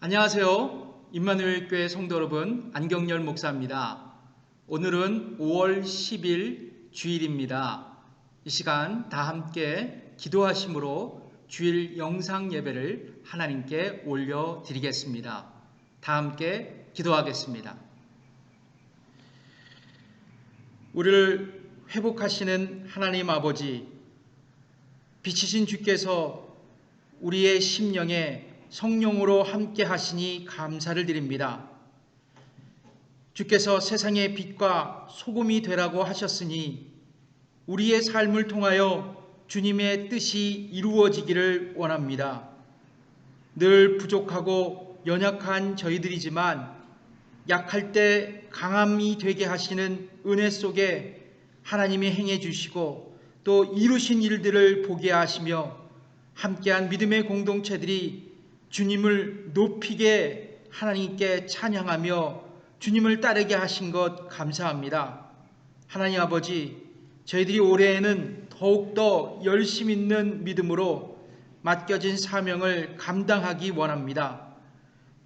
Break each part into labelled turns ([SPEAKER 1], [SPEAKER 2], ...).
[SPEAKER 1] 안녕하세요. 임마누엘 교회 성도 여러분, 안경열 목사입니다. 오늘은 5월 10일 주일입니다. 이 시간 다 함께 기도하심으로 주일 영상 예배를 하나님께 올려드리겠습니다. 다 함께 기도하겠습니다. 우리를 회복하시는 하나님 아버지, 빛이신 주께서 우리의 심령에 성령으로 함께 하시니 감사를 드립니다. 주께서 세상의 빛과 소금이 되라고 하셨으니 우리의 삶을 통하여 주님의 뜻이 이루어지기를 원합니다. 늘 부족하고 연약한 저희들이지만 약할 때 강함이 되게 하시는 은혜 속에 하나님이 행해 주시고 또 이루신 일들을 보게 하시며 함께한 믿음의 공동체들이 주님을 높이게 하나님께 찬양하며 주님을 따르게 하신 것 감사합니다. 하나님 아버지, 저희들이 올해에는 더욱더 열심 있는 믿음으로 맡겨진 사명을 감당하기 원합니다.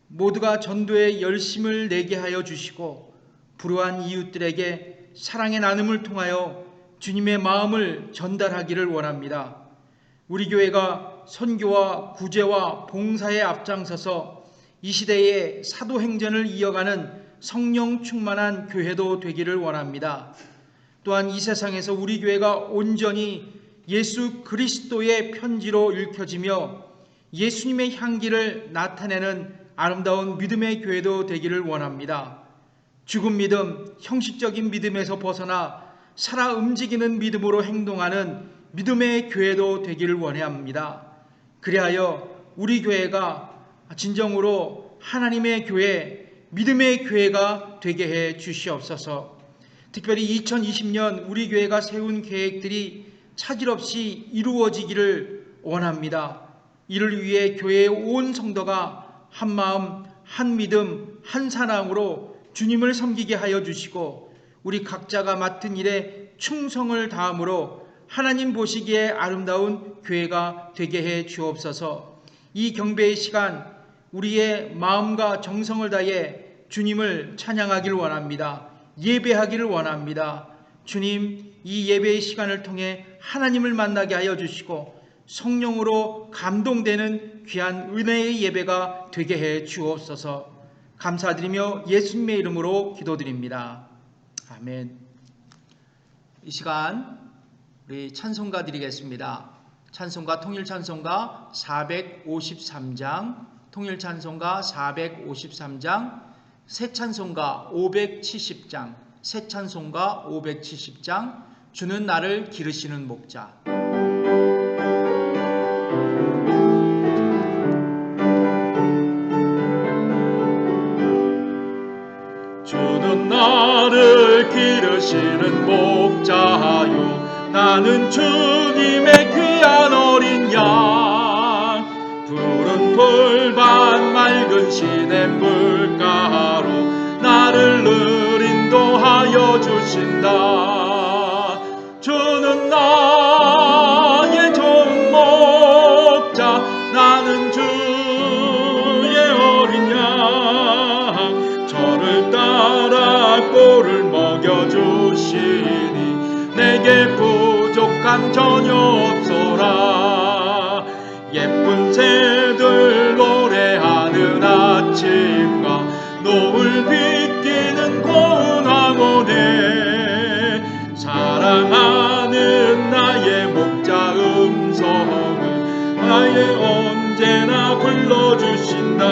[SPEAKER 1] 모두가 전도에 열심을 내게 하여 주시고 불우한 이웃들에게 사랑의 나눔을 통하여 주님의 마음을 전달하기를 원합니다. 우리 교회가 선교와 구제와 봉사에 앞장서서 이 시대의 사도행전을 이어가는 성령 충만한 교회도 되기를 원합니다. 또한 이 세상에서 우리 교회가 온전히 예수 그리스도의 편지로 읽혀지며 예수님의 향기를 나타내는 아름다운 믿음의 교회도 되기를 원합니다. 죽은 믿음, 형식적인 믿음에서 벗어나 살아 움직이는 믿음으로 행동하는 믿음의 교회도 되기를 원합니다. 그리하여 우리 교회가 진정으로 하나님의 교회, 믿음의 교회가 되게 해 주시옵소서. 특별히 2020년 우리 교회가 세운 계획들이 차질 없이 이루어지기를 원합니다. 이를 위해 교회의 온 성도가 한 마음, 한 믿음, 한 사랑으로 주님을 섬기게 하여 주시고 우리 각자가 맡은 일에 충성을 다함으로 하나님 보시기에 아름다운 교회가 되게 해 주옵소서. 이 경배의 시간 우리의 마음과 정성을 다해 주님을 찬양하기를 원합니다. 예배하기를 원합니다. 주님, 이 예배의 시간을 통해 하나님을 만나게 하여 주시고 성령으로 감동되는 귀한 은혜의 예배가 되게 해 주옵소서. 감사드리며 예수님의 이름으로 기도드립니다. 아멘. 이 시간 우리 찬송가 드리겠습니다. 찬송가 통일찬송가 453장, 통일찬송가 453장, 새찬송가 570장, 새찬송가 570장, 주는 나를 기르시는 목자. 주는 나를 기르시는 목자요, 나는 주님의 귀한 어린 양. 푸른 풀밭 맑은 시냇 물가로 나를 늘 인도하여 주신다. 주는 나의 좋은 목자, 나는 주의 어린 양. 저를 따라 꼴을 먹여주시니 내게 부족함 전혀 없소라. 예쁜 새들 노래하는 아침과 노을 비끼는 고운 황혼에 사랑하는 나의 목자 음성을 나의 언제나 불러주신다.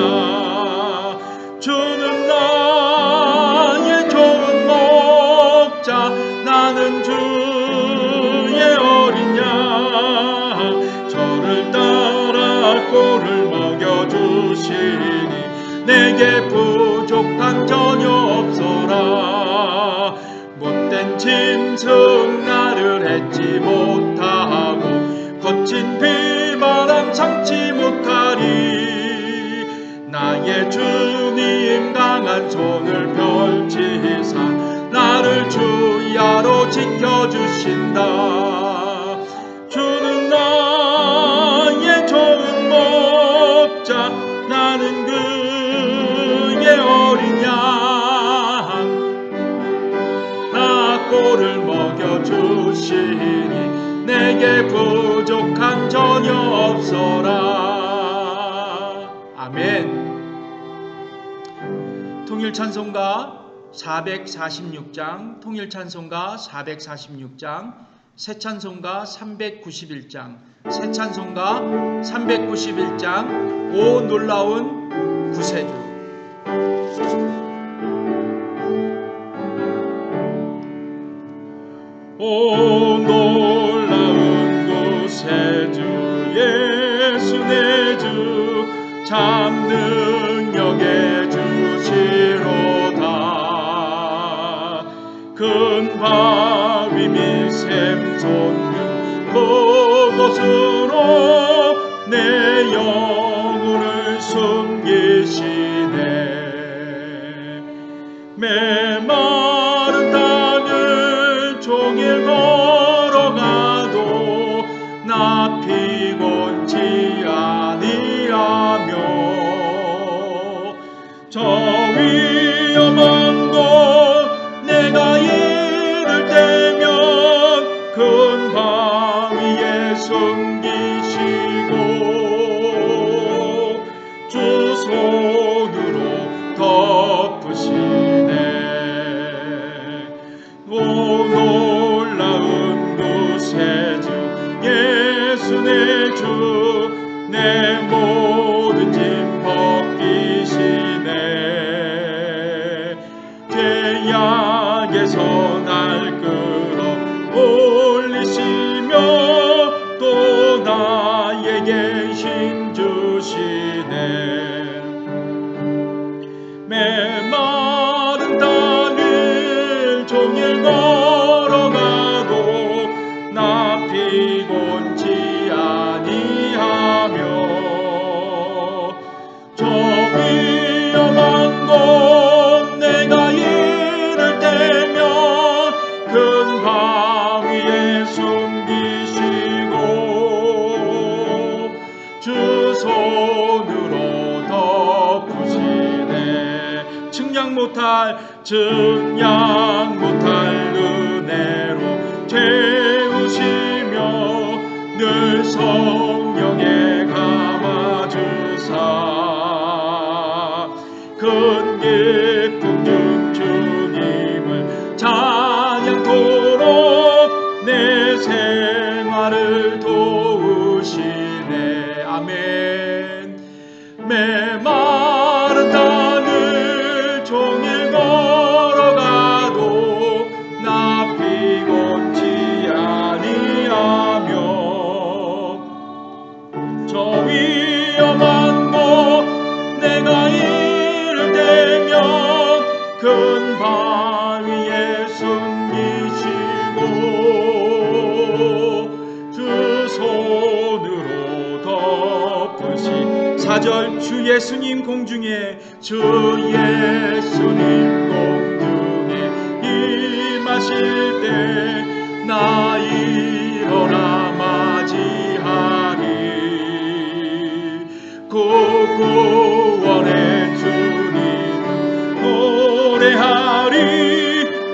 [SPEAKER 1] 주는 나의 좋은 목자, 나는 주의 어린 양. 저를 따라 꼴을 먹여주시니 내게 부족함 전혀 없소라. 못된 짐승 나를 해치 못하고 거친 비바람 상치 못하리. 나의 주님 강한 손을 펼치사 나를 주야로 지켜주신다. 주는 나의 좋은 목자, 나는 그 어린 양 나 꼴을 먹여주시니 내게 부족함 전혀 없어라. 아멘. 통일찬송가 446장, 통일찬송가 446장, 새찬송가 391장, 새찬송가 391장, 오 놀라운 구세주. 오 놀라운 구세주 예수 내 주 참 능력의 주시로다. 큰 바위 미샘 솟는 그곳으로 내 영혼을 숨기시네. 메마른 땅을 종일 걸어가도 나 피곤치 아니하며 저 위험한 곳 내가 이를 때면 큰 바위에 숨기시고 주 손으로 덮으시네. 오 놀라운 구세주 예수 내 주 내 모든 짐 벗기시네. 죄악에서 날 끌어 올리시며 또 나에게 힘 주시네. 메마른 땅을 종일 걸어가도 나 피곤치 아니하며 저 위험한 곳 내가 이를 때면 큰 바위에 숨기시고 주 손으로 덮으시네. 측량 못할 은혜로 채우시며 늘 성령에 감아주사 큰 기쁨 중 주님을 찬양토록 내 생활을 도우시네. 아멘. 메마른 땅을 종일 걸어가도 나 피곤치 아니하며 저 위험한 곳 내가 이를 때면 큰 바위에 숨기시고 주 손으로 덮으시. 4절 주 예수님 공중에 주 예수님 공중에 임하실 때 나 일어나 맞이하리. 구원의 주님 노래하리.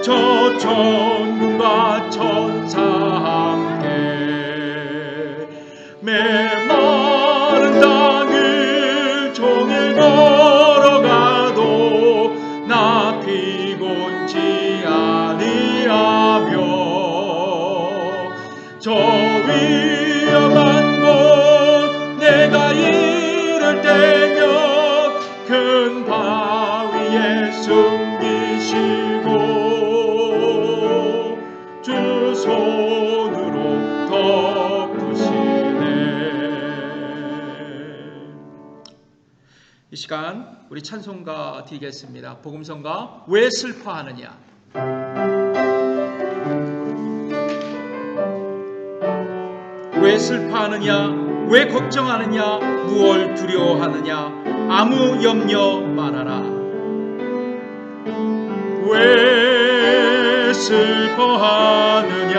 [SPEAKER 1] 저 천군과 천사 함께 메마른 땅을 종일 걸어가도 나 피곤치 아니하며 저 위험한 곳 내가 이를 때면 큰 바위에 숨기시고 주 손으로 덮으시네. 이 시간 우리 찬송가 드리겠습니다. 복음성가 왜 슬퍼하느냐. 왜 슬퍼하느냐, 왜 걱정하느냐, 무얼 두려워하느냐, 아무 염려 말아라. 왜 슬퍼하느냐,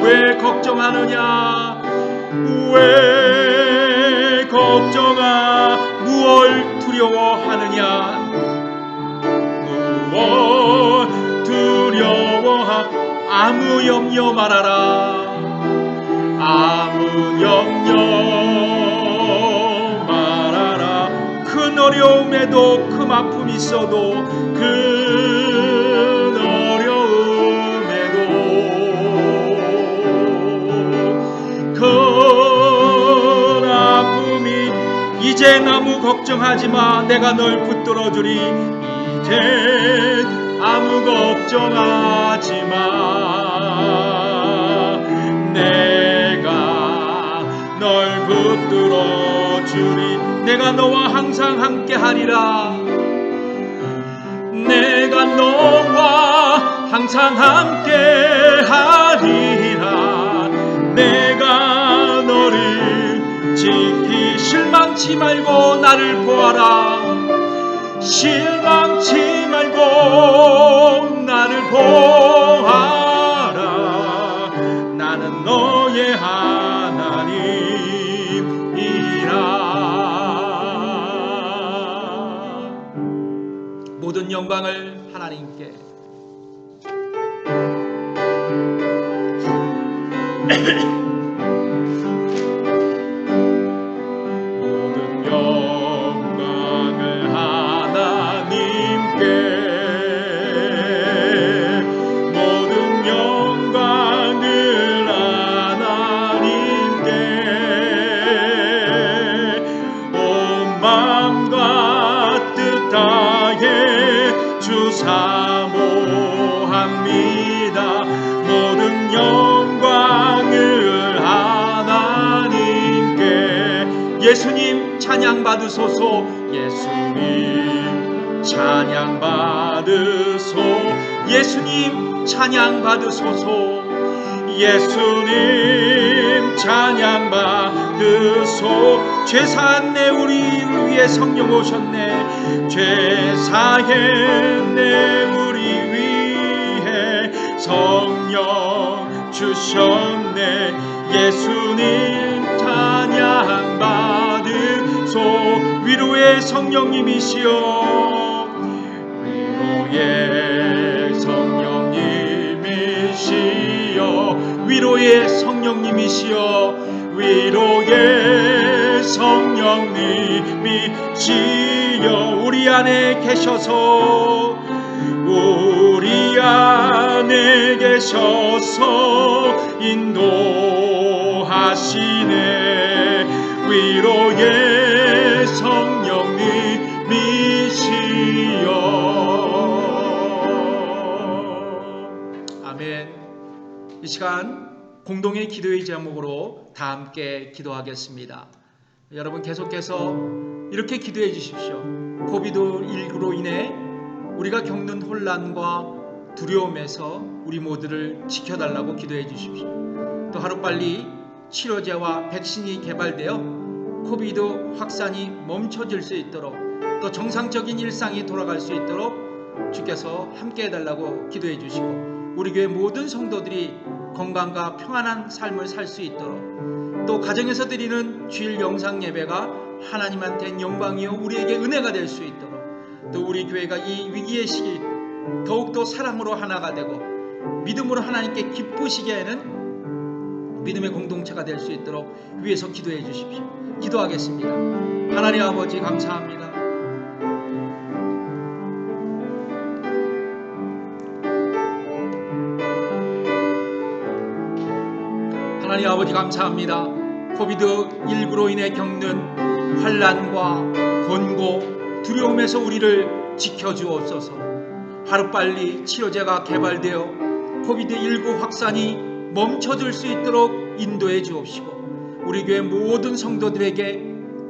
[SPEAKER 1] 왜 걱정하느냐, 왜 걱정하 무얼 두려워하느냐, 아무 염려 말아라. 아무 염려 말아라. 큰 어려움에도 큰 아픔이 있어도 큰 어려움에도 큰 아픔이 이제 아무 걱정하지마. 내가 널 붙들어 주리. 이제 아무 걱정하지마. 내가 널 붙들어 주리. 내가 너와 항상 함께 하리라. 내가 너와 항상 함께 하리라. 내가 너를 지키. 실망치 말고 나를 보아라. 실망치 말고 나를 보아라. 나는 너의 하나님이라. 모든 영광을 하나님께. 모든 영광을 하나님께. 모든 영광을 하나님께. 온 마음과 뜻 다해 주 사모합니다. 모든 영광을 하나님께. 예수님 찬양 받으소서. 예수님 찬양 받으소. 예수님 찬양 받으소서. 예수님 찬양 받으소. 죄사했네 우리를 위해 성령 오셨네. 죄사했네 우리 위해 성령 주셨네. 예수님 찬양 받으소. 위로의 성령님이시여. 위로의 성령님이시여. 위로의 성령님이시여. 위로의 성령님이시여. 우리 안에 계셔서 우리 안에 계셔서 인도하시네. 위로의 성령님이시여. 아멘. 이 시간 공동의 기도의 제목으로 다 함께 기도하겠습니다. 여러분 계속해서 이렇게 기도해 주십시오. 코비드19로 인해 우리가 겪는 혼란과 두려움에서 우리 모두를 지켜달라고 기도해 주십시오. 또 하루빨리 치료제와 백신이 개발되어 코비드 확산이 멈춰질 수 있도록, 또 정상적인 일상이 돌아갈 수 있도록 주께서 함께 해달라고 기도해 주시고, 우리 교회 모든 성도들이 건강과 평안한 삶을 살 수 있도록, 또 가정에서 드리는 주일 영상 예배가 하나님한테는 영광이요 우리에게 은혜가 될 수 있도록, 또 우리 교회가 이 위기의 시기 더욱더 사랑으로 하나가 되고 믿음으로 하나님께 기쁘시게 하는 믿음의 공동체가 될 수 있도록 위에서 기도해 주십시오. 기도하겠습니다. 하나님 아버지 감사합니다. 하나님 아버지 감사합니다. 코비드19로 인해 겪는 환난과 곤고 두려움에서 우리를 지켜주옵소서. 하루빨리 치료제가 개발되어 코비드19 확산이 멈춰질 수 있도록 인도해 주옵시고, 우리 교회 모든 성도들에게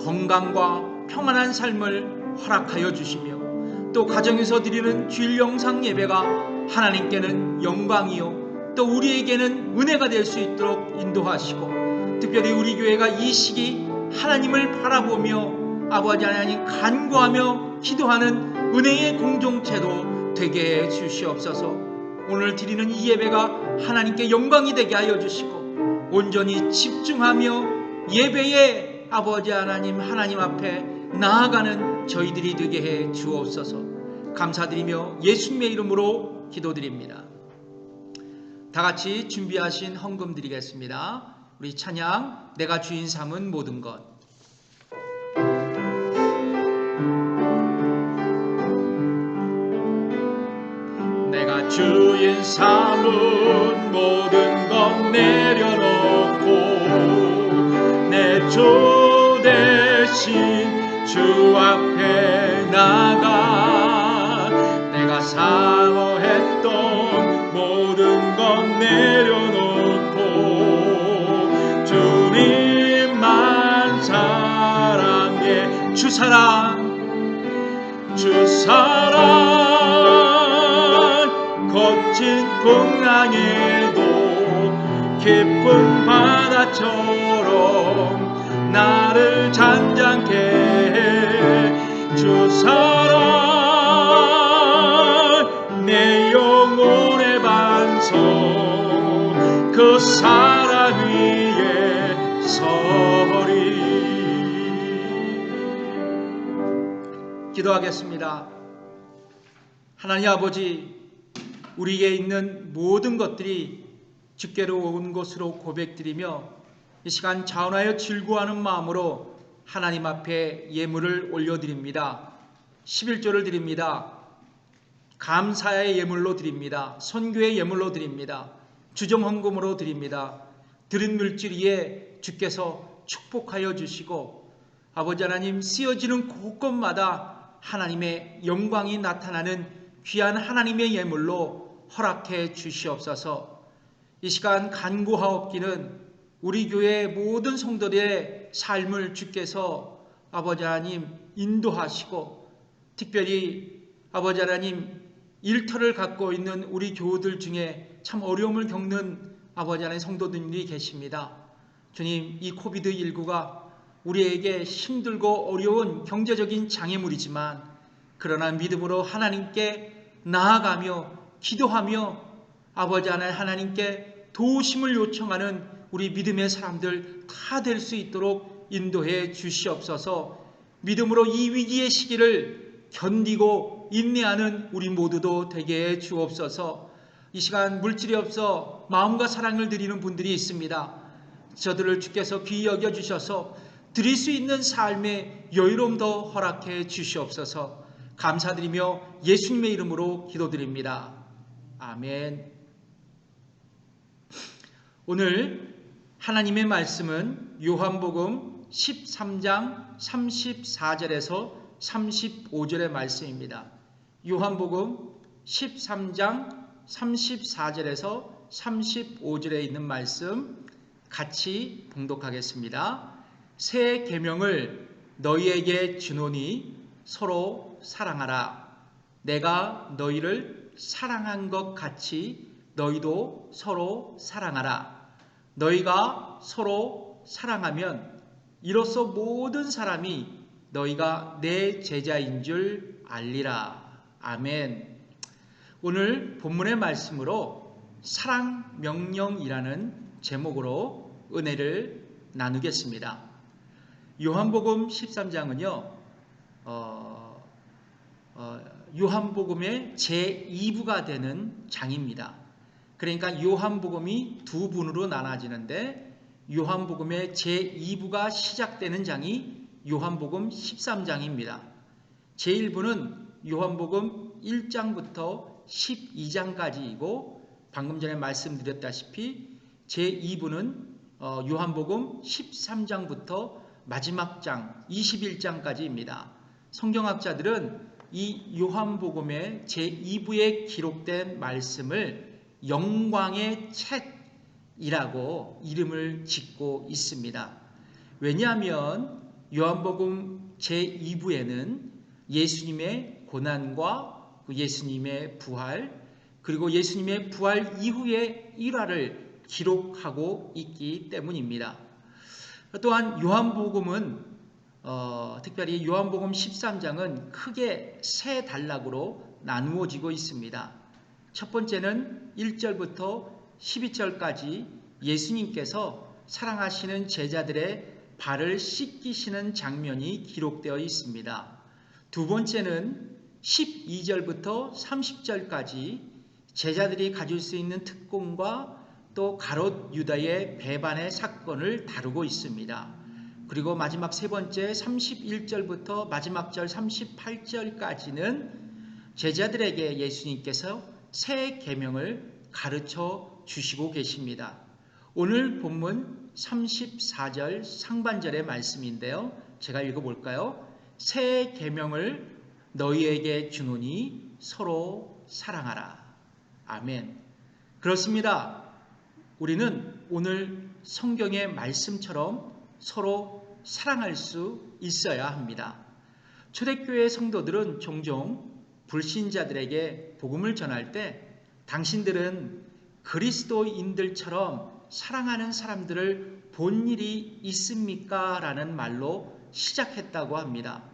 [SPEAKER 1] 건강과 평안한 삶을 허락하여 주시며, 또 가정에서 드리는 주일 영상 예배가 하나님께는 영광이요 또 우리에게는 은혜가 될 수 있도록 인도하시고, 특별히 우리 교회가 이 시기 하나님을 바라보며 아버지 하나님 간구하며 기도하는 은혜의 공동체도 되게 해 주시옵소서. 오늘 드리는 이 예배가 하나님께 영광이 되게 하여 주시고, 온전히 집중하며 예배에 아버지 하나님 앞에 나아가는 저희들이 되게 해 주옵소서. 감사드리며 예수님의 이름으로 기도드립니다. 다 같이 준비하신 헌금 드리겠습니다. 우리 찬양 내가 주인 삼은 모든 것. 내가 주인 삼은 모든 것 내려놓고 내 주 대신 주 앞에 나가 내가 사모했던 모든 것 내려놓고 주님만 사랑해. 주 사랑 거친 풍랑에도 깊은 바다처럼 나를 잔잔케 해. 주 사랑 내 영혼의 반석 그 사랑 위에 서리. 기도하겠습니다. 하나님 아버지, 우리에게 있는 모든 것들이 주께로 온 것으로 고백드리며 이 시간 자원하여 즐거워하는 마음으로 하나님 앞에 예물을 올려드립니다. 11조를 드립니다. 감사의 예물로 드립니다. 선교의 예물로 드립니다. 주정헌금으로 드립니다. 드린 물질 위에 주께서 축복하여 주시고 아버지 하나님, 쓰여지는 곳곳마다 하나님의 영광이 나타나는 귀한 하나님의 예물로 허락해 주시옵소서. 이 시간 간구하옵기는 우리 교회의 모든 성도들의 삶을 주께서 아버지 하나님 인도하시고, 특별히 아버지 하나님 일터를 갖고 있는 우리 교우들 중에 참 어려움을 겪는 아버지 하나님 성도들이 계십니다. 주님, 이 코비드19가 우리에게 힘들고 어려운 경제적인 장애물이지만 그러나 믿음으로 하나님께 나아가며 기도하며 아버지 하나님께 도우심을 요청하는 우리 믿음의 사람들 다 될 수 있도록 인도해 주시옵소서. 믿음으로 이 위기의 시기를 견디고 인내하는 우리 모두도 되게 해 주옵소서. 이 시간 물질이 없어 마음과 사랑을 드리는 분들이 있습니다. 저들을 주께서 귀히 여겨주셔서 드릴 수 있는 삶의 여유로움도 허락해 주시옵소서. 감사드리며 예수님의 이름으로 기도드립니다. 아멘. 오늘 하나님의 말씀은 요한복음 13장 34절에서 35절의 말씀입니다. 요한복음 13장 34절에서 35절에 있는 말씀 같이 봉독하겠습니다. 새 계명을 너희에게 주노니 서로 사랑하라. 내가 너희를 사랑한 것 같이 너희도 서로 사랑하라. 너희가 서로 사랑하면 이로써 모든 사람이 너희가 내 제자인 줄 알리라. 아멘. 오늘 본문의 말씀으로 사랑 명령이라는 제목으로 은혜를 나누겠습니다. 요한복음 13장은요 요한복음의 제2부가 되는 장입니다. 그러니까 요한복음이 두 분으로 나눠지는데 요한복음의 제2부가 시작되는 장이 요한복음 13장입니다. 제1부는 요한복음 1장부터 12장까지이고 방금 전에 말씀드렸다시피 제2부는 요한복음 13장부터 마지막 장 21장까지입니다. 성경학자들은 이 요한복음의 제2부에 기록된 말씀을 영광의 책이라고 이름을 짓고 있습니다. 왜냐하면 요한복음 제2부에는 예수님의 고난과 예수님의 부활 그리고 예수님의 부활 이후의 일화를 기록하고 있기 때문입니다. 또한 요한복음은 특별히 요한복음 13장은 크게 세 단락으로 나누어지고 있습니다. 첫 번째는 1절부터 12절까지 예수님께서 사랑하시는 제자들의 발을 씻기시는 장면이 기록되어 있습니다. 두 번째는 12절부터 30절까지 제자들이 가질 수 있는 특권과 또 가롯 유다의 배반의 사건을 다루고 있습니다. 그리고 마지막 세 번째 31절부터 마지막 절 38절까지는 제자들에게 예수님께서 새 계명을 가르쳐 주시고 계십니다. 오늘 본문 34절 상반절의 말씀인데요. 제가 읽어볼까요? 새 계명을 너희에게 주노니 서로 사랑하라. 아멘. 그렇습니다. 우리는 오늘 성경의 말씀처럼 서로 사랑할 수 있어야 합니다. 초대교회 성도들은 종종 불신자들에게 복음을 전할 때 당신들은 그리스도인들처럼 사랑하는 사람들을 본 일이 있습니까? 라는 말로 시작했다고 합니다.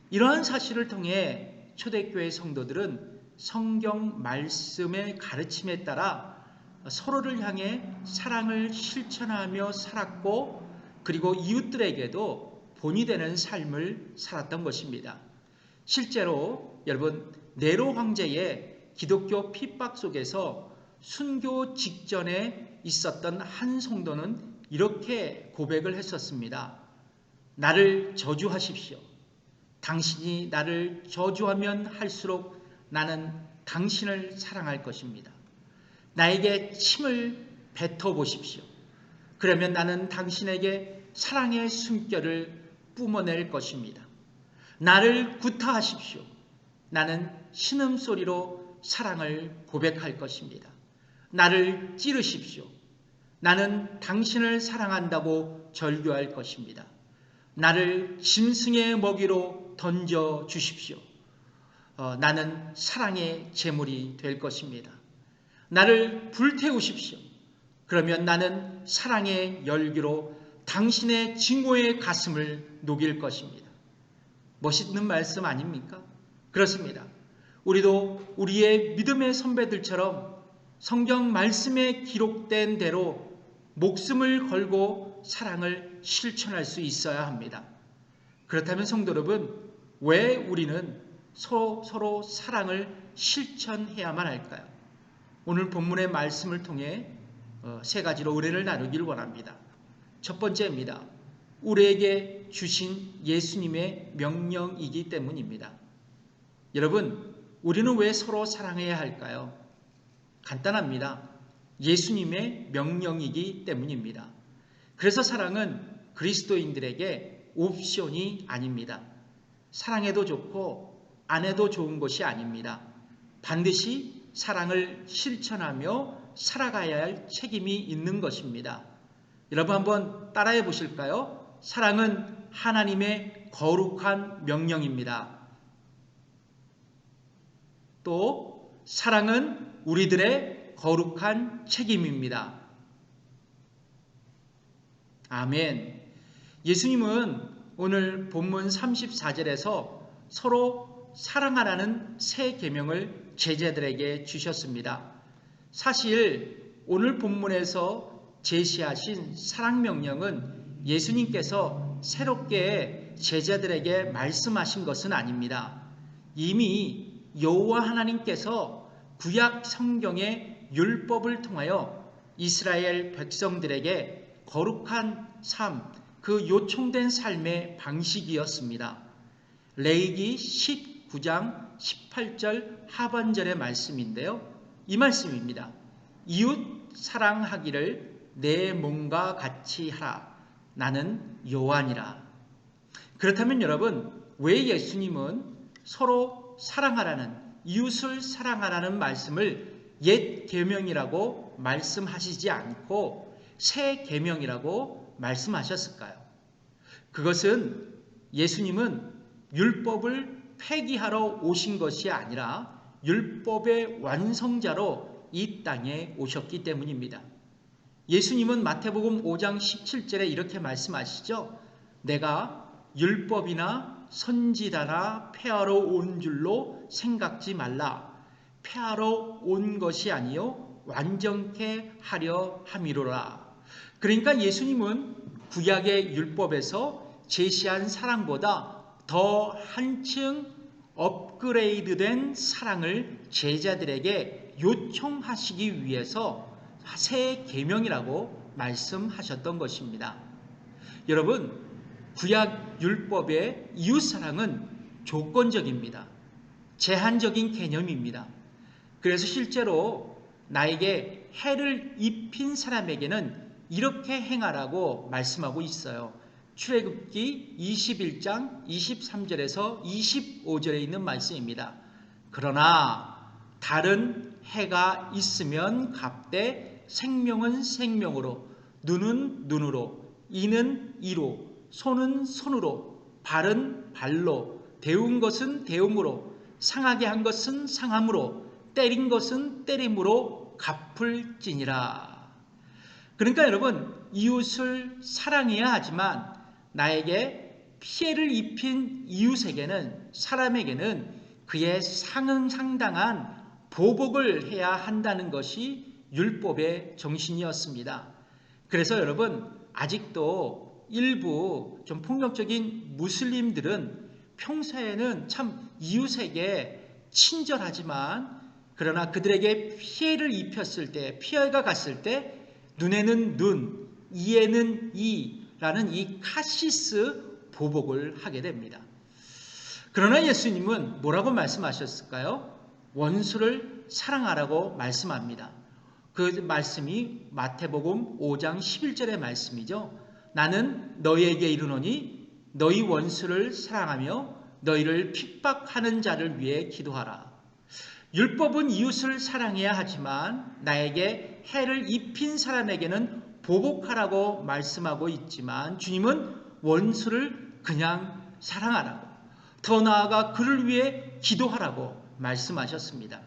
[SPEAKER 1] 이러한 사실을 통해 초대교회 성도들은 성경 말씀의 가르침에 따라 서로를 향해 사랑을 실천하며 살았고 그리고 이웃들에게도 본이 되는 삶을 살았던 것입니다. 실제로 여러분 네로 황제의 기독교 핍박 속에서 순교 직전에 있었던 한 성도는 이렇게 고백을 했었습니다. 나를 저주하십시오. 당신이 나를 저주하면 할수록 나는 당신을 사랑할 것입니다. 나에게 침을 뱉어보십시오. 그러면 나는 당신에게 사랑의 숨결을 뿜어낼 것입니다. 나를 구타하십시오. 나는 신음소리로 사랑을 고백할 것입니다. 나를 찌르십시오. 나는 당신을 사랑한다고 절규할 것입니다. 나를 짐승의 먹이로 던져 주십시오. 나는 사랑의 제물이 될 것입니다. 나를 불태우십시오. 그러면 나는 사랑의 열기로 당신의 증오의 가슴을 녹일 것입니다. 멋있는 말씀 아닙니까? 그렇습니다. 우리도 우리의 믿음의 선배들처럼 성경 말씀에 기록된 대로 목숨을 걸고 사랑을 실천할 수 있어야 합니다. 그렇다면 성도 여러분, 왜 우리는 서로 사랑을 실천해야만 할까요? 오늘 본문의 말씀을 통해 세 가지로 의뢰를 나누길 원합니다. 첫 번째입니다. 우리에게 주신 예수님의 명령이기 때문입니다. 여러분, 우리는 왜 서로 사랑해야 할까요? 간단합니다. 예수님의 명령이기 때문입니다. 그래서 사랑은 그리스도인들에게 옵션이 아닙니다. 사랑해도 좋고 안 해도 좋은 것이 아닙니다. 반드시 사랑을 실천하며 살아가야 할 책임이 있는 것입니다. 여러분 한번 따라해 보실까요? 사랑은 하나님의 거룩한 명령입니다. 또 사랑은 우리들의 거룩한 책임입니다. 아멘. 예수님은 오늘 본문 34절에서 서로 사랑하라는 새 계명을 제자들에게 주셨습니다. 사실 오늘 본문에서 제시하신 사랑 명령은 예수님께서 새롭게 제자들에게 말씀하신 것은 아닙니다. 이미 여호와 하나님께서 구약 성경의 율법을 통하여 이스라엘 백성들에게 거룩한 삶, 그 요청된 삶의 방식이었습니다. 레위기 19장 18절 하반절의 말씀인데요. 이 말씀입니다. 이웃 사랑하기를 내 몸과 같이 하라. 나는 여호와니라. 그렇다면 여러분, 왜 예수님은 서로 사랑하라는, 이웃을 사랑하라는 말씀을 옛 계명이라고 말씀하시지 않고 새 계명이라고 말씀하셨을까요? 그것은 예수님은 율법을 폐기하러 오신 것이 아니라 율법의 완성자로 이 땅에 오셨기 때문입니다. 예수님은 마태복음 5장 17절에 이렇게 말씀하시죠. 내가 율법이나 선지자나 폐하러 온 줄로 생각지 말라. 폐하러 온 것이 아니요 완전케 하려 함이로라. 그러니까 예수님은 구약의 율법에서 제시한 사랑보다 더 한층 업그레이드된 사랑을 제자들에게 요청하시기 위해서 새 계명이라고 말씀하셨던 것입니다. 여러분, 구약 율법의 이웃사랑은 조건적입니다. 제한적인 개념입니다. 그래서 실제로 나에게 해를 입힌 사람에게는 이렇게 행하라고 말씀하고 있어요. 출애굽기 21장 23절에서 25절에 있는 말씀입니다. 그러나 다른 해가 있으면 갑되 생명은 생명으로, 눈은 눈으로, 이는 이로, 손은 손으로, 발은 발로, 데운 것은 데움으로, 상하게 한 것은 상함으로, 때린 것은 때림으로 갚을지니라. 그러니까 여러분, 이웃을 사랑해야 하지만 나에게 피해를 입힌 이웃에게는, 사람에게는 그의 상당한 보복을 해야 한다는 것이 율법의 정신이었습니다. 그래서 여러분, 아직도 일부 좀 폭력적인 무슬림들은 평소에는 참 이웃에게 친절하지만, 그러나 그들에게 피해를 입혔을 때, 피해가 갔을 때 눈에는 눈, 이에는 이라는 이 카시스 보복을 하게 됩니다. 그러나 예수님은 뭐라고 말씀하셨을까요? 원수를 사랑하라고 말씀합니다. 그 말씀이 마태복음 5장 11절의 말씀이죠. 나는 너희에게 이르노니 너희 원수를 사랑하며 너희를 핍박하는 자를 위해 기도하라. 율법은 이웃을 사랑해야 하지만 나에게 해를 입힌 사람에게는 보복하라고 말씀하고 있지만, 주님은 원수를 그냥 사랑하라고, 더 나아가 그를 위해 기도하라고 말씀하셨습니다.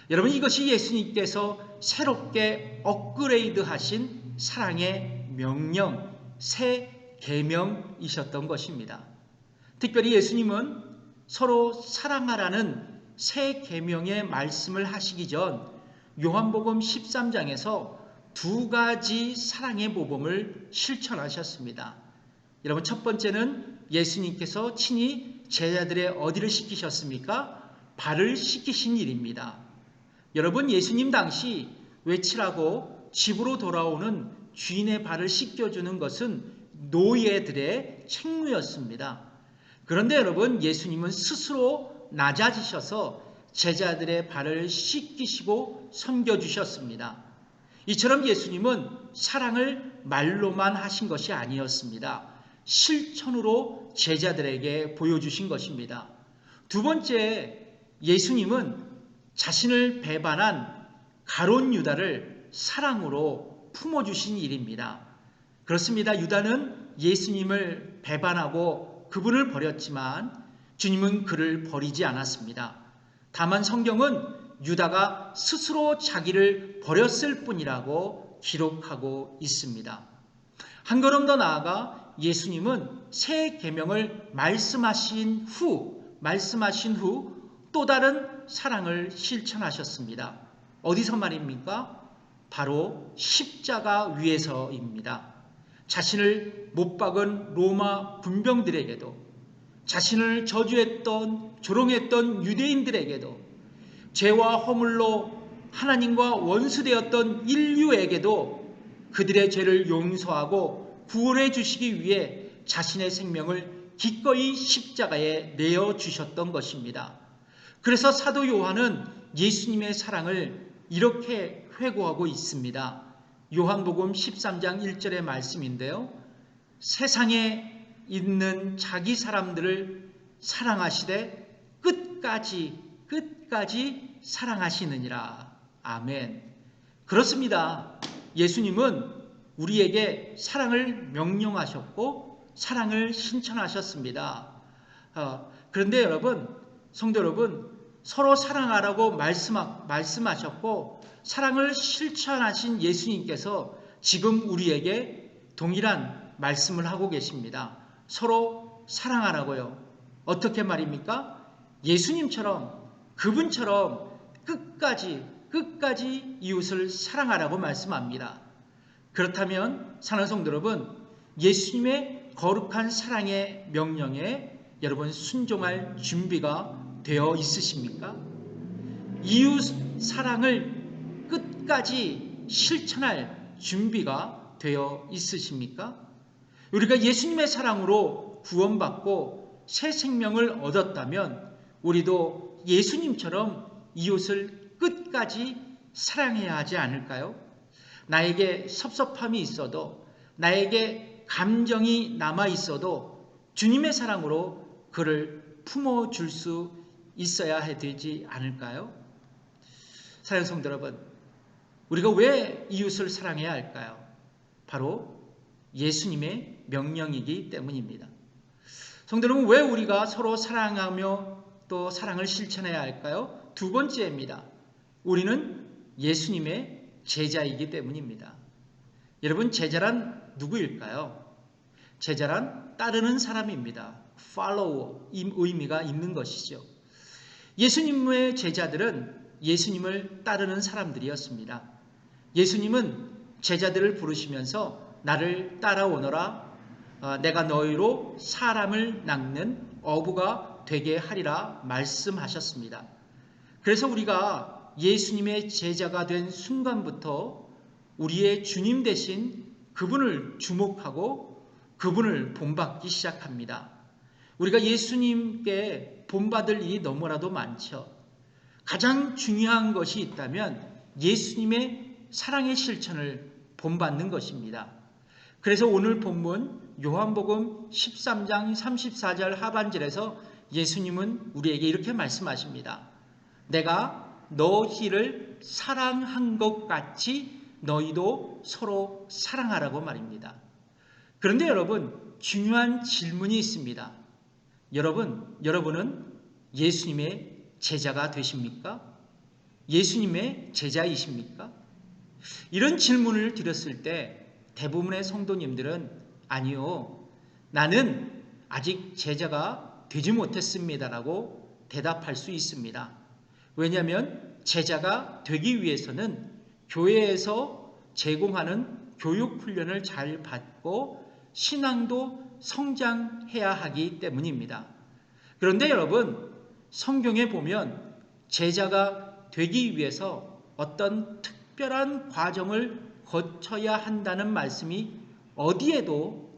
[SPEAKER 1] 여러분, 이것이 예수님께서 새롭게 업그레이드 하신 사랑의 명령, 새 계명이셨던 것입니다. 특별히 예수님은 서로 사랑하라는 새 계명의 말씀을 하시기 전 요한복음 13장에서 두 가지 사랑의 모범을 실천하셨습니다. 여러분, 첫 번째는 예수님께서 친히 제자들의 어디를 씻기셨습니까? 발을 씻기신 일입니다. 여러분, 예수님 당시 외치라고 집으로 돌아오는 주인의 발을 씻겨주는 것은 노예들의 책무였습니다. 그런데 여러분, 예수님은 스스로 낮아지셔서 제자들의 발을 씻기시고 섬겨주셨습니다. 이처럼 예수님은 사랑을 말로만 하신 것이 아니었습니다. 실천으로 제자들에게 보여주신 것입니다. 두 번째, 예수님은 자신을 배반한 가룟 유다를 사랑으로 품어주신 일입니다. 그렇습니다. 유다는 예수님을 배반하고 그분을 버렸지만 주님은 그를 버리지 않았습니다. 다만 성경은 유다가 스스로 자기를 버렸을 뿐이라고 기록하고 있습니다. 한 걸음 더 나아가 예수님은 새 계명을 말씀하신 후 또 다른 사랑을 실천하셨습니다. 어디서 말입니까? 바로 십자가 위에서입니다. 자신을 못 박은 로마 군병들에게도, 자신을 저주했던 조롱했던 유대인들에게도, 죄와 허물로 하나님과 원수되었던 인류에게도 그들의 죄를 용서하고 구원해 주시기 위해 자신의 생명을 기꺼이 십자가에 내어주셨던 것입니다. 그래서 사도 요한은 예수님의 사랑을 이렇게 회고하고 있습니다. 요한복음 13장 1절의 말씀인데요. 세상에 있는 자기 사람들을 사랑하시되 끝까지 사랑하시느니라. 아멘. 그렇습니다. 예수님은 우리에게 사랑을 명령하셨고 사랑을 신천하셨습니다. 그런데 여러분, 성도 여러분, 서로 사랑하라고 말씀하셨고 사랑을 실천하신 예수님께서 지금 우리에게 동일한 말씀을 하고 계십니다. 서로 사랑하라고요. 어떻게 말입니까? 예수님처럼, 그분처럼 끝까지 이웃을 사랑하라고 말씀합니다. 그렇다면 사랑하는 성도 여러분, 예수님의 거룩한 사랑의 명령에 여러분 순종할 준비가 되어 있으십니까? 이웃 사랑을 끝까지 실천할 준비가 되어 있으십니까? 우리가 예수님의 사랑으로 구원받고 새 생명을 얻었다면 우리도 예수님처럼 이웃을 끝까지 사랑해야 하지 않을까요? 나에게 섭섭함이 있어도, 나에게 감정이 남아 있어도 주님의 사랑으로 그를 품어줄 수 있어야 되지 않을까요? 사랑하는 성도 여러분, 우리가 왜 이웃을 사랑해야 할까요? 바로 예수님의 명령이기 때문입니다. 성도 여러분, 왜 우리가 서로 사랑하며 또 사랑을 실천해야 할까요? 두 번째입니다. 우리는 예수님의 제자이기 때문입니다. 여러분, 제자란 누구일까요? 제자란 따르는 사람입니다. follower, 이 의미가 있는 것이죠. 예수님의 제자들은 예수님을 따르는 사람들이었습니다. 예수님은 제자들을 부르시면서 나를 따라오너라, 내가 너희로 사람을 낚는 어부가 되게 하리라 말씀하셨습니다. 그래서 우리가 예수님의 제자가 된 순간부터 우리의 주님 대신 그분을 주목하고 그분을 본받기 시작합니다. 우리가 예수님께 본받을 일이 너무나도 많죠. 가장 중요한 것이 있다면 예수님의 사랑의 실천을 본받는 것입니다. 그래서 오늘 본문 요한복음 13장 34절 하반절에서 예수님은 우리에게 이렇게 말씀하십니다. 내가 너희를 사랑한 것 같이 너희도 서로 사랑하라고 말입니다. 그런데 여러분, 중요한 질문이 있습니다. 여러분은 예수님의 제자가 되십니까? 예수님의 제자이십니까? 이런 질문을 드렸을 때 대부분의 성도님들은 아니요, 나는 아직 제자가 되지 못했습니다라고 대답할 수 있습니다. 왜냐하면 제자가 되기 위해서는 교회에서 제공하는 교육 훈련을 잘 받고 신앙도 성장해야 하기 때문입니다. 그런데 여러분, 성경에 보면 제자가 되기 위해서 어떤 특별한 과정을 거쳐야 한다는 말씀이 어디에도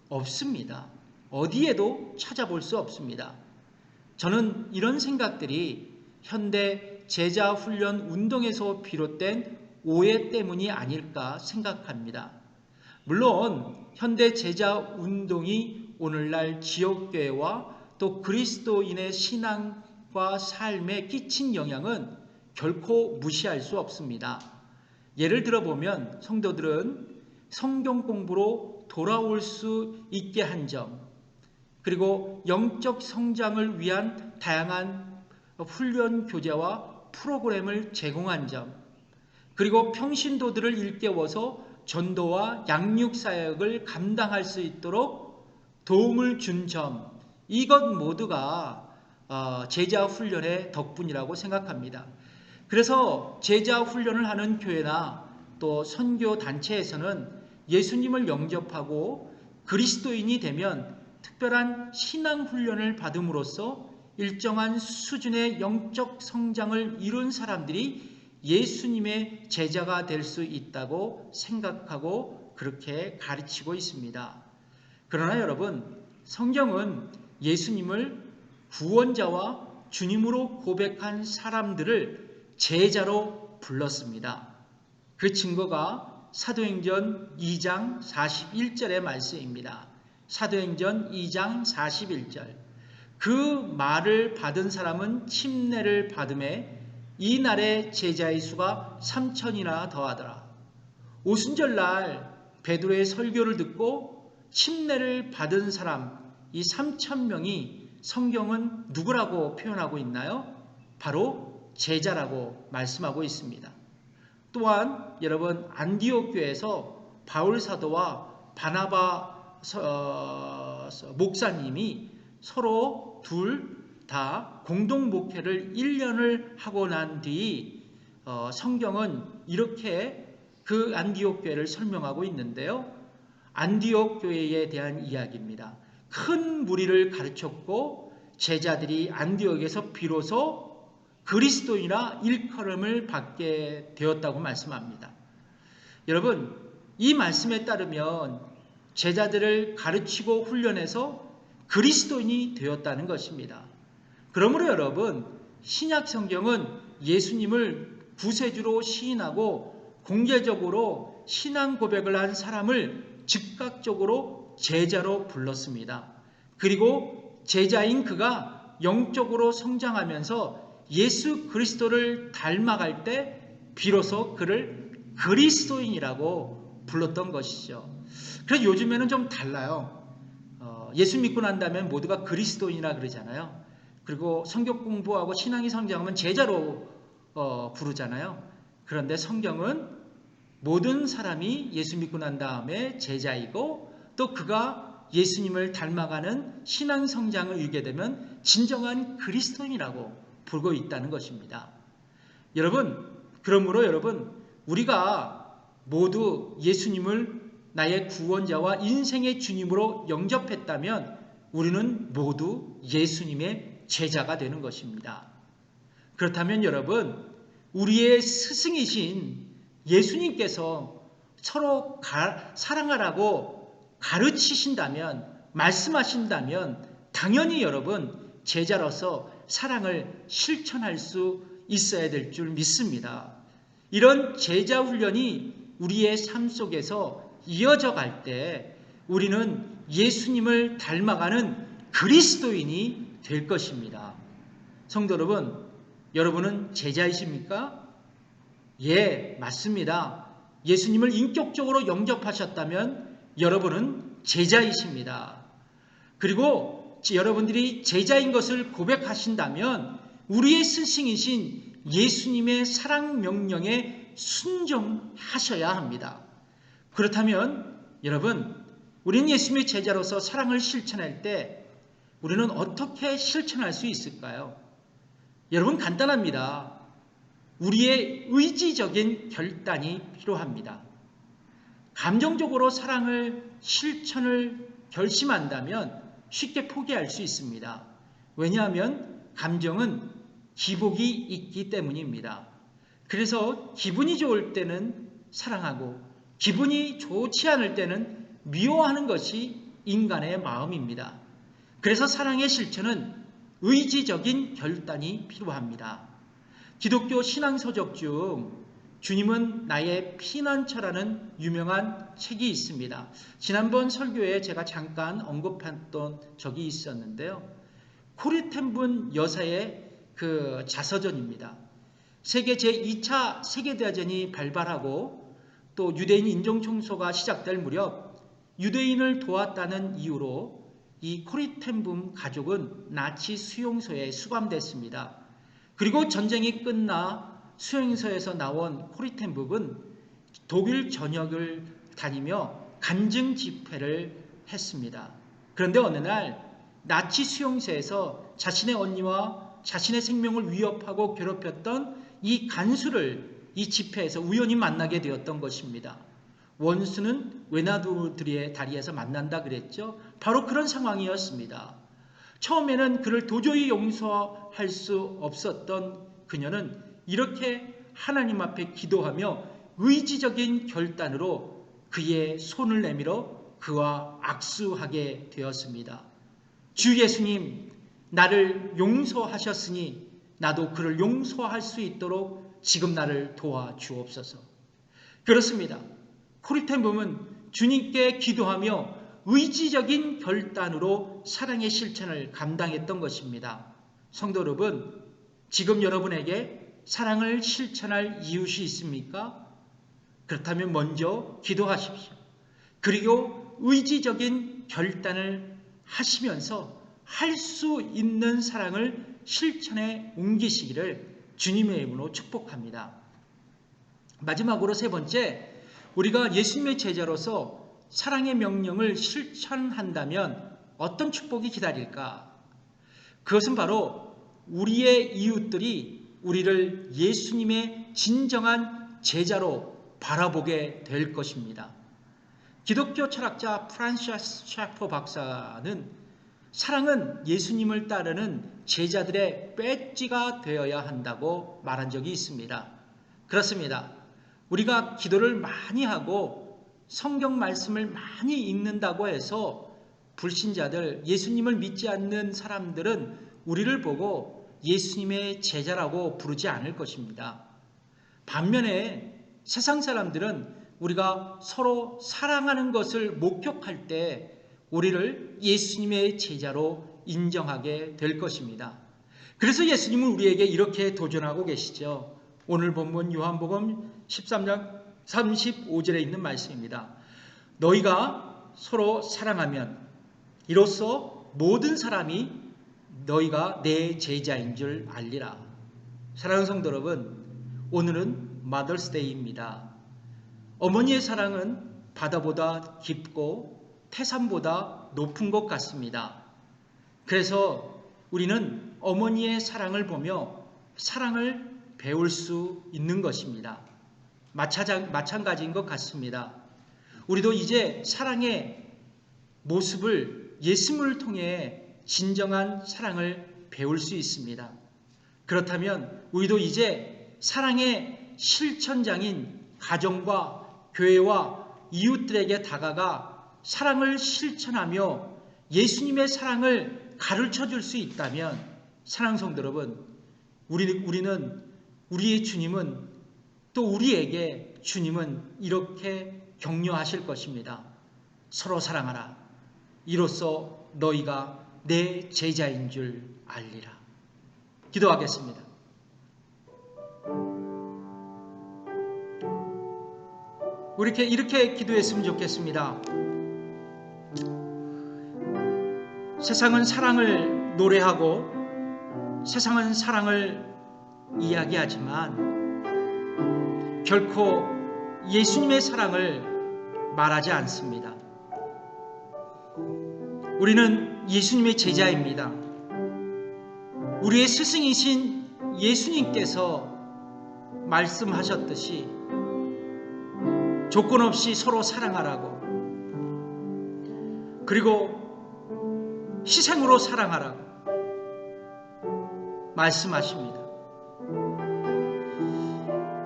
[SPEAKER 1] 없습니다. 어디에도 찾아볼 수 없습니다. 저는 이런 생각들이 현대 제자 훈련 운동에서 비롯된 오해 때문이 아닐까 생각합니다. 물론 현대 제자 운동이 오늘날 지역교회와 또 그리스도인의 신앙과 삶에 끼친 영향은 결코 무시할 수 없습니다. 예를 들어보면 성도들은 성경 공부로 돌아올 수 있게 한 점, 그리고 영적 성장을 위한 다양한 훈련 교재와 프로그램을 제공한 점, 그리고 평신도들을 일깨워서 전도와 양육 사역을 감당할 수 있도록 도움을 준 점, 이것 모두가 제자 훈련의 덕분이라고 생각합니다. 그래서 제자 훈련을 하는 교회나 또 선교 단체에서는 예수님을 영접하고 그리스도인이 되면 특별한 신앙 훈련을 받음으로써 일정한 수준의 영적 성장을 이룬 사람들이 예수님의 제자가 될 수 있다고 생각하고 그렇게 가르치고 있습니다. 그러나 여러분, 성경은 예수님을 구원자와 주님으로 고백한 사람들을 제자로 불렀습니다. 그 증거가 사도행전 2장 41절의 말씀입니다. 사도행전 2장 41절. 그 말을 받은 사람은 침례를 받음에 이날의 제자의 수가 3,000이나 더하더라. 오순절날 베드로의 설교를 듣고 침례를 받은 사람, 이 3,000명이 성경은 누구라고 표현하고 있나요? 바로 제자라고 말씀하고 있습니다. 또한 여러분, 안디옥 교회에서 바울 사도와 바나바 목사님이 서로 둘 다 공동 목회를 1년을 하고 난 뒤 성경은 이렇게 그 안디옥 교회를 설명하고 있는데요. 안디옥 교회에 대한 이야기입니다. 큰 무리를 가르쳤고 제자들이 안디옥에서 비로소 그리스도인이라 일컬음을 받게 되었다고 말씀합니다. 여러분, 이 말씀에 따르면 제자들을 가르치고 훈련해서 그리스도인이 되었다는 것입니다. 그러므로 여러분, 신약 성경은 예수님을 구세주로 시인하고 공개적으로 신앙 고백을 한 사람을 즉각적으로 제자로 불렀습니다. 그리고 제자인 그가 영적으로 성장하면서 예수 그리스도를 닮아갈 때 비로소 그를 그리스도인이라고 불렀던 것이죠. 그래서 요즘에는 좀 달라요. 예수 믿고 난 다음에 모두가 그리스도인이라 그러잖아요. 그리고 성경 공부하고 신앙이 성장하면 제자로 부르잖아요. 그런데 성경은 모든 사람이 예수 믿고 난 다음에 제자이고 또 그가 예수님을 닮아가는 신앙 성장을 이루게 되면 진정한 그리스도인이라고 부르고 있다는 것입니다. 여러분, 그러므로 여러분, 우리가 모두 예수님을 나의 구원자와 인생의 주님으로 영접했다면 우리는 모두 예수님의 제자가 되는 것입니다. 그렇다면 여러분, 우리의 스승이신 예수님께서 서로 사랑하라고 가르치신다면, 말씀하신다면 당연히 여러분 제자로서 사랑을 실천할 수 있어야 될 줄 믿습니다. 이런 제자 훈련이 우리의 삶 속에서 이어져 갈 때 우리는 예수님을 닮아가는 그리스도인이 될 것입니다. 성도 여러분, 여러분은 제자이십니까? 예, 맞습니다. 예수님을 인격적으로 영접하셨다면 여러분은 제자이십니다. 그리고 여러분들이 제자인 것을 고백하신다면 우리의 스승이신 예수님의 사랑 명령에 순종하셔야 합니다. 그렇다면 여러분, 우리는 예수님의 제자로서 사랑을 실천할 때 우리는 어떻게 실천할 수 있을까요? 여러분, 간단합니다. 우리의 의지적인 결단이 필요합니다. 감정적으로 사랑을 실천을 결심한다면 쉽게 포기할 수 있습니다. 왜냐하면 감정은 기복이 있기 때문입니다. 그래서 기분이 좋을 때는 사랑하고 기분이 좋지 않을 때는 미워하는 것이 인간의 마음입니다. 그래서 사랑의 실천은 의지적인 결단이 필요합니다. 기독교 신앙서적 중 주님은 나의 피난처라는 유명한 책이 있습니다. 지난번 설교에 제가 잠깐 언급했던 적이 있었는데요. 코리 텐분 여사의 그 자서전입니다. 세계 제2차 세계대전이 발발하고 또 유대인 인종청소가 시작될 무렵 유대인을 도왔다는 이유로 이 코리 텐분 가족은 나치 수용소에 수감됐습니다. 그리고 전쟁이 끝나 수용소에서 나온 코리 텐분은 독일 전역을 다니며 간증 집회를 했습니다. 그런데 어느 날 나치 수용소에서 자신의 언니와 자신의 생명을 위협하고 괴롭혔던 이 간수를 이 집회에서 우연히 만나게 되었던 것입니다. 원수는 외나두들의 다리에서 만난다 그랬죠. 바로 그런 상황이었습니다. 처음에는 그를 도저히 용서할 수 없었던 그녀는 이렇게 하나님 앞에 기도하며 의지적인 결단으로 그의 손을 내밀어 그와 악수하게 되었습니다. 주 예수님, 나를 용서하셨으니 나도 그를 용서할 수 있도록 지금 나를 도와주옵소서. 그렇습니다. 코리 텐분은 주님께 기도하며 의지적인 결단으로 사랑의 실천을 감당했던 것입니다. 성도 여러분, 지금 여러분에게 사랑을 실천할 이웃이 있습니까? 그렇다면 먼저 기도하십시오. 그리고 의지적인 결단을 하시면서 할 수 있는 사랑을 실천에 옮기시기를 주님의 이름으로 축복합니다. 마지막으로 세 번째, 우리가 예수님의 제자로서 사랑의 명령을 실천한다면 어떤 축복이 기다릴까? 그것은 바로 우리의 이웃들이 우리를 예수님의 진정한 제자로 바라보게 될 것입니다. 기독교 철학자 프란시스 샤퍼 박사는 사랑은 예수님을 따르는 제자들의 배지가 되어야 한다고 말한 적이 있습니다. 그렇습니다. 우리가 기도를 많이 하고 성경 말씀을 많이 읽는다고 해서 불신자들, 예수님을 믿지 않는 사람들은 우리를 보고 예수님의 제자라고 부르지 않을 것입니다. 반면에 세상 사람들은 우리가 서로 사랑하는 것을 목격할 때 우리를 예수님의 제자로 인정하게 될 것입니다. 그래서 예수님은 우리에게 이렇게 도전하고 계시죠. 오늘 본문 요한복음 13장 35절에 있는 말씀입니다. 너희가 서로 사랑하면 이로써 모든 사람이 너희가 내 제자인 줄 알리라. 사랑하는 성도 여러분, 오늘은 마더스데이입니다. 어머니의 사랑은 바다보다 깊고 태산보다 높은 것 같습니다. 그래서 우리는 어머니의 사랑을 보며 사랑을 배울 수 있는 것입니다. 마찬가지인 것 같습니다. 우리도 이제 사랑의 모습을 예수님을 통해 진정한 사랑을 배울 수 있습니다. 그렇다면 우리도 이제 사랑의 실천장인 가정과 교회와 이웃들에게 다가가 사랑을 실천하며 예수님의 사랑을 가르쳐 줄 수 있다면, 사랑하는 성도 여러분, 우리는 우리의 주님은, 또 우리에게 주님은 이렇게 격려하실 것입니다. 서로 사랑하라. 이로써 너희가 내 제자인 줄 알리라. 기도하겠습니다. 우리 이렇게 기도했으면 좋겠습니다. 세상은 사랑을 노래하고 세상은 사랑을 이야기하지만 결코 예수님의 사랑을 말하지 않습니다. 우리는 예수님의 제자입니다. 우리의 스승이신 예수님께서 말씀하셨듯이 조건 없이 서로 사랑하라고, 그리고 희생으로 사랑하라고 말씀하십니다.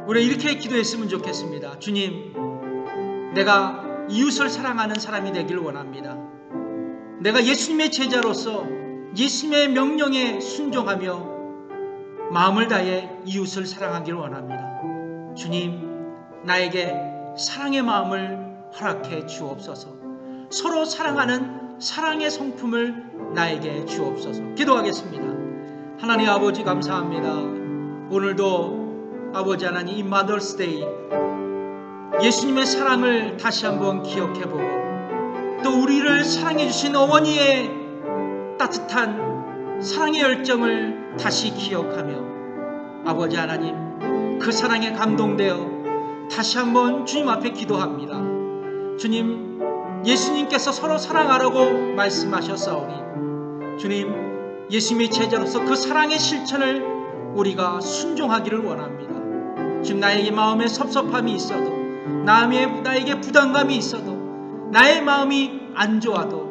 [SPEAKER 1] 우리 이렇게 기도했으면 좋겠습니다. 주님, 내가 이웃을 사랑하는 사람이 되길 원합니다. 내가 예수님의 제자로서 예수님의 명령에 순종하며 마음을 다해 이웃을 사랑하길 원합니다. 주님, 나에게 사랑의 마음을 허락해 주옵소서. 서로 사랑하는 사랑의 성품을 나에게 주옵소서. 기도하겠습니다. 하나님 아버지, 감사합니다. 오늘도 아버지 하나님, 이 마더스데이 예수님의 사랑을 다시 한번 기억해보고, 또 우리를 사랑해 주신 어머니의 따뜻한 사랑의 열정을 다시 기억하며 아버지 하나님, 그 사랑에 감동되어 다시 한번 주님 앞에 기도합니다. 주님, 예수님께서 서로 사랑하라고 말씀하셨사오니 주님, 예수님의 제자로서 그 사랑의 실천을 우리가 순종하기를 원합니다. 지금 나에게 마음에 섭섭함이 있어도, 나에게 부담감이 있어도, 나의 마음이 안 좋아도,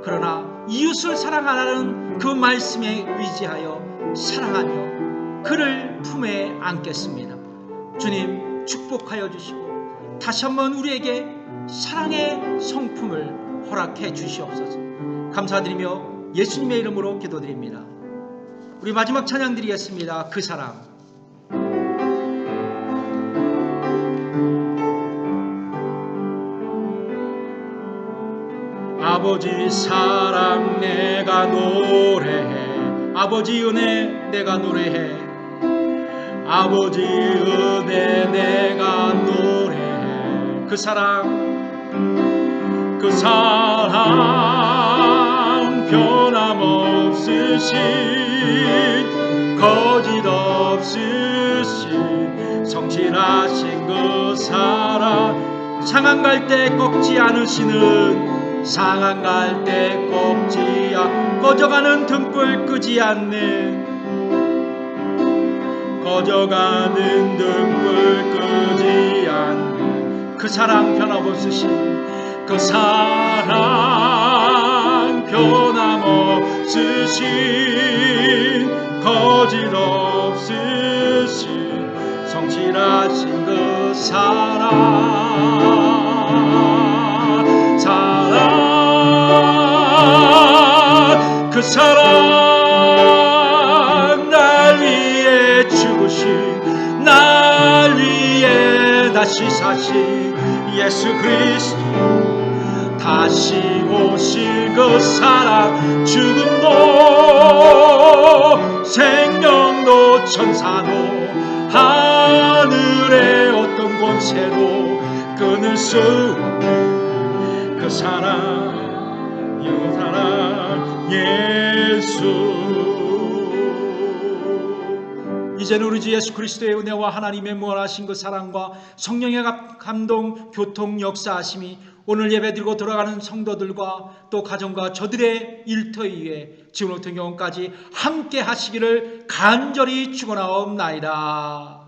[SPEAKER 1] 그러나 이웃을 사랑하라는 그 말씀에 의지하여 사랑하며 그를 품에 안겠습니다. 주님, 축복하여 주시고 다시 한번 우리에게 사랑의 성품을 허락해 주시옵소서. 감사드리며 예수님의 이름으로 기도드립니다. 우리 마지막 찬양 드리겠습니다. 그 사랑. 아버지 사랑 내가 노래해, 아버지 은혜 내가 노래해, 아버지 은혜 내가 노래해. 그 사랑, 그 사랑 변함없으신, 거짓 없으신 성실하신 그 사랑, 상한 갈 때 꺾지 않으시는, 상한 갈 때 꺾지 꺼져가는 등불 끄지 않는, 꺼져가는 등불 끄지 않는 그 사랑 변함없으신, 그 사랑 변함없으신 없으신 거짓 없으신 성실하신 그 사랑 그 사랑 날 위해 죽으신 날 위해 다시 사신 예수 그리스도 다시 오실 그 사랑 죽음도 생명도 천사도 하늘의 어떤 권세도 끊을 수 없는 그 사랑 이 사랑 예수 이제는 우리 주 예수 그리스도의 은혜와 하나님의 무한하신 그 사랑과 성령의 감동 교통 역사하심이 오늘 예배드리고 돌아가는 성도들과 또 가정과 저들의 일터 위에 지금부터 영원까지 함께 하시기를 간절히 축원하옵나이다.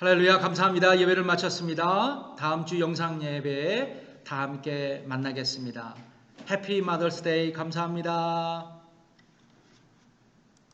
[SPEAKER 1] 할렐루야 감사합니다. 예배를 마쳤습니다. 다음 주 영상 예배 다 함께 만나겠습니다. 해피 마더스 데이 감사합니다.